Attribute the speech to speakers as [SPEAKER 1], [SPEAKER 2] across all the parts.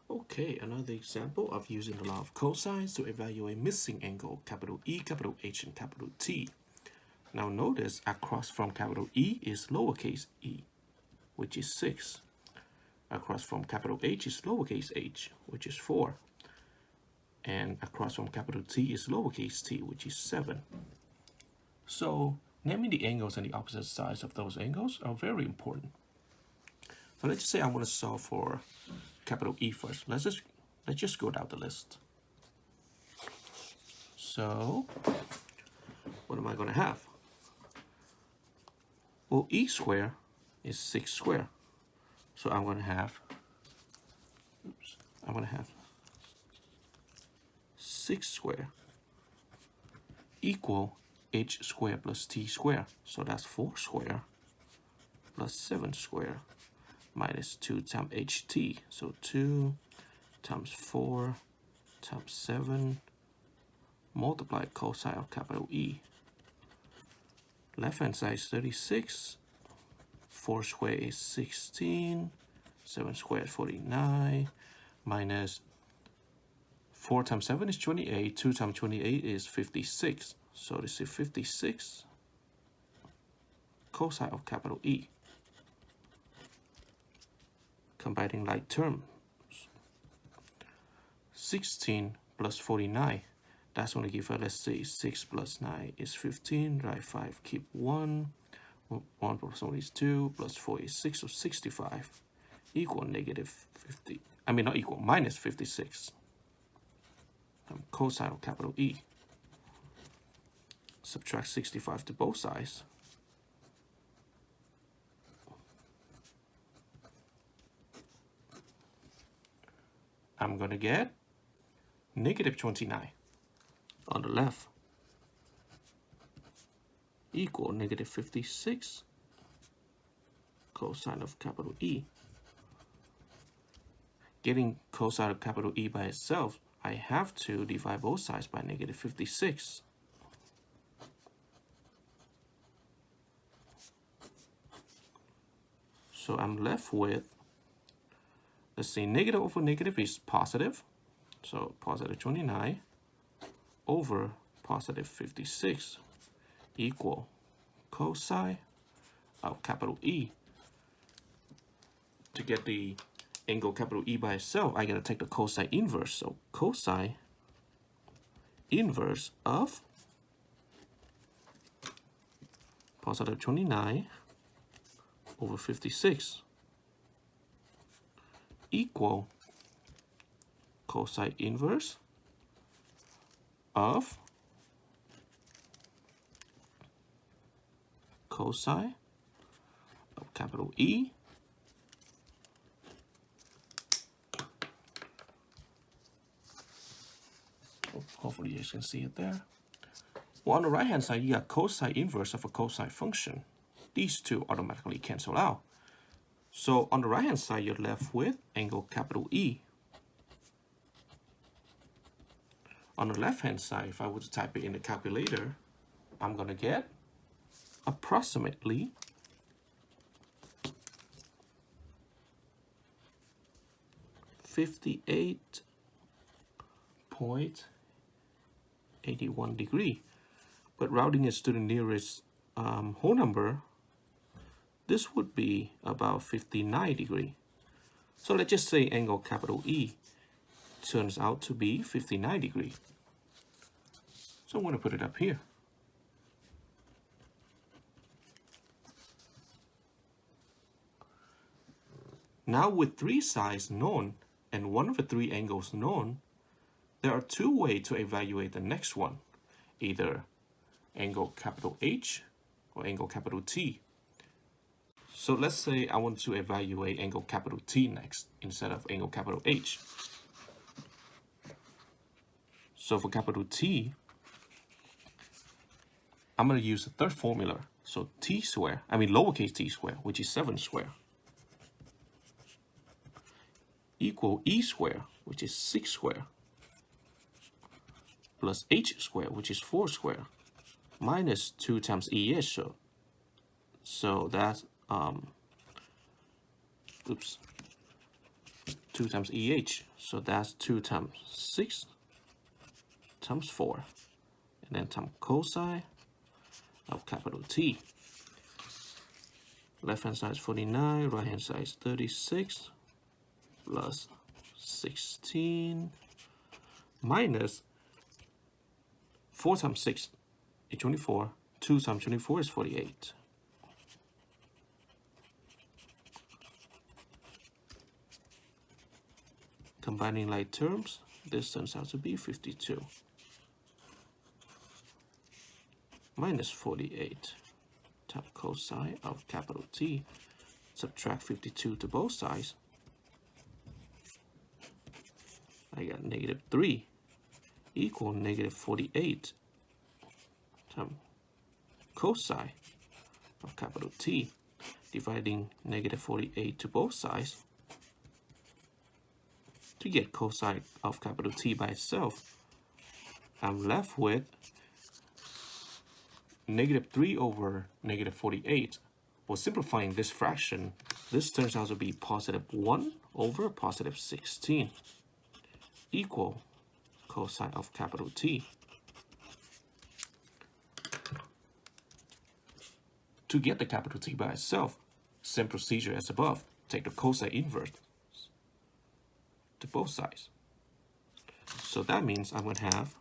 [SPEAKER 1] Okay, another example of using the law of cosines to evaluate missing angle, capital E, capital H, and capital T. Now notice across from capital E is lowercase e, which is 6. Across from capital H is lowercase h, which is 4. And across from capital T is lowercase t, which is 7. So naming the angles and the opposite sides of those angles are very important. So let's just say I want to solve for capital E first. Let's just go down the list. So what am I going to have? Well, E squared is 6 squared. So I'm going to have 6 squared equal h squared plus t squared. So that's 4 squared plus 7 squared minus 2 times ht. So 2 times 4 times 7 multiply cosine of capital E. Left hand side is 36. 4 squared is 16. 7 squared is 49. Minus 4 times 7 is 28. 2 times 28 is 56. So this is 56 cosine of capital E. Combining like terms. 16 plus 49. That's going to give us, let's say, 6 plus 9 is 15. Write 5, keep 1. 1 plus 1 is 2, plus 4 is 6, so 65 equal negative 50. I mean, not equal, minus 56. Cosine of capital E. Subtract 65 to both sides. I'm going to get negative 29 on the left equal negative 56 cosine of capital E. Getting cosine of capital E by itself, I have to divide both sides by negative 56. So I'm left with, let's see, negative over negative is positive. So positive 29 over positive 56 equal cosine of capital E. To get the angle capital E by itself, I gotta take the cosine inverse. So cosine inverse of positive 29 over 56 equal cosine inverse of cosine of capital E hopefully you can see it there. Well, on the right hand side, you got cosine inverse of a cosine function. These two automatically cancel out. So on the right hand side, you're left with angle capital E. On the left hand side, if I were to type it in the calculator, I'm going to get approximately 58.81 degree. But routing it to the nearest whole number, this would be about 59 degree. So let's just say angle capital E turns out to be 59 degree. So I'm going to put it up here. Now with 3 sides known and one of the 3 angles known, there are 2 ways to evaluate the next one, either angle capital H or angle capital T. So let's say I want to evaluate angle capital T next instead of angle capital H. So for capital T, I'm going to use the third formula. So t squared, lowercase t squared, which is 7 squared, equal E squared, which is 6 squared, plus H squared, which is 4 squared, minus 2 times EH. So that's 2 times EH. So that's 2 times 6 times 4. And then times cosine of capital T. Left hand side is 49, right hand side is 36 plus 16 minus 4 times 6 is 24. 2 times 24 is 48. Combining like terms, this turns out to be 52 minus 48 times cosine of capital T. Subtract 52 to both sides. I got negative 3 equal negative 48 times cosine of capital T. Dividing negative 48 to both sides. To get cosine of capital T by itself, I'm left with negative 3 over negative 48. Well, simplifying this fraction, this turns out to be positive 1 over positive 16 equal cosine of capital T. To get the capital T by itself, same procedure as above. Take the cosine inverse to both sides. So that means I'm going to have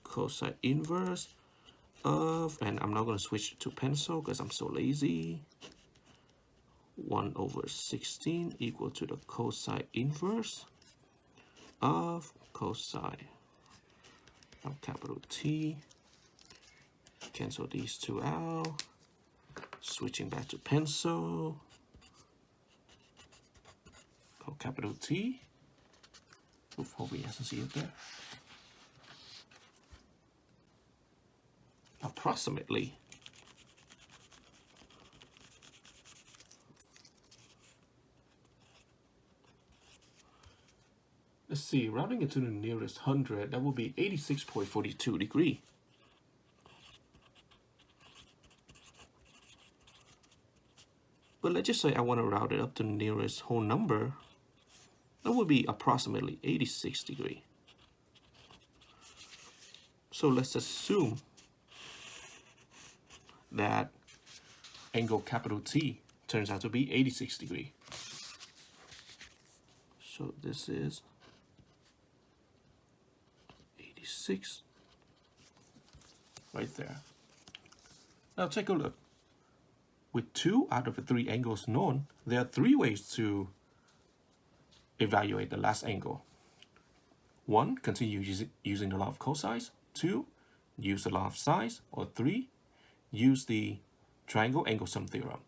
[SPEAKER 1] cosine inverse of, and I'm not going to switch to pencil because I'm so lazy, 1 over 16 equal to the cosine inverse of cosine of capital T. Cancel these two out. Switching back to pencil. Of capital T. Oof, hopefully you can see it there. Approximately let's see, rounding it to the nearest 100, that will be 86.42 degrees. But let's just say I want to round it up to the nearest whole number. That would be approximately 86 degrees. So let's assume that angle capital T turns out to be 86 degrees. So this is 86 right there. Now take a look. With 2 out of the 3 angles known, there are 3 ways to evaluate the last angle. 1, continue using the law of cosines. 2, use the law of sines. Or 3, use the triangle angle sum theorem.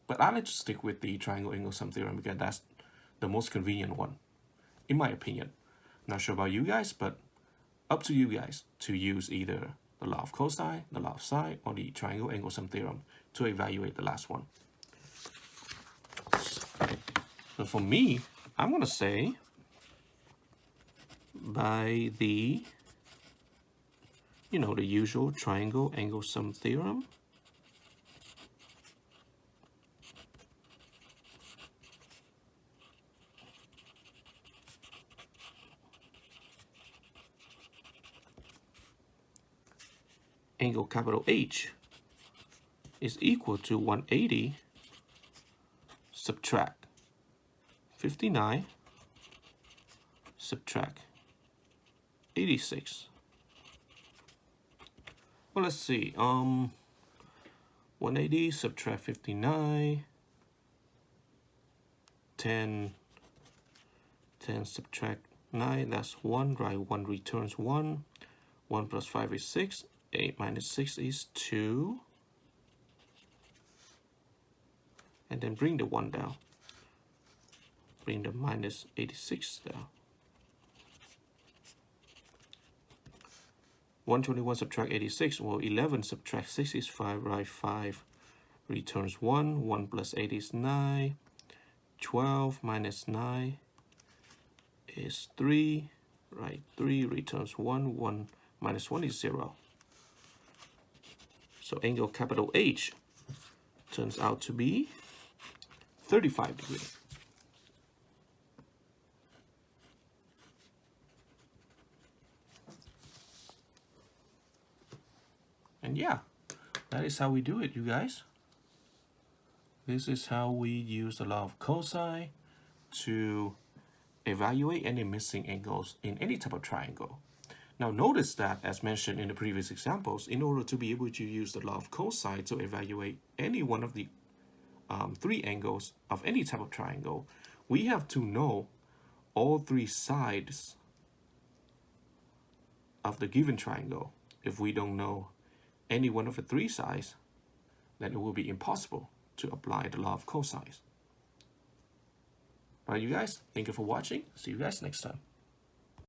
[SPEAKER 1] But I like to stick with the triangle angle sum theorem because that's the most convenient one, in my opinion. Not sure about you guys, but up to you guys to use either the law of cosine, the law of sine, or the triangle angle sum theorem to evaluate the last one. So for me, I'm going to say by the, the usual triangle angle sum theorem, angle capital H is equal to 180 subtract 59 subtract 86. Well, let's see. 180 subtract 59, 10 subtract 9, that's 1, right? 1 returns 1. 1 plus 5 is 6. 8 minus 6 is 2. And then bring the 1 down. Bring the minus 86 down. 121 subtract 86. Well, 11 subtract 6 is 5, right? 5 returns 1. 1 plus 8 is 9. 12 minus 9 is 3, right? 3 returns 1. 1 minus 1 is 0. So angle capital H turns out to be 35 degrees. And yeah, that is how we do it, you guys. This is how we use the law of cosine to evaluate any missing angles in any type of triangle. Now notice that, as mentioned in the previous examples, in order to be able to use the law of cosine to evaluate any one of the three angles of any type of triangle, we have to know all three sides of the given triangle. If we don't know any one of the three sides, then it will be impossible to apply the law of cosines. All right, you guys, thank you for watching. See you guys next time.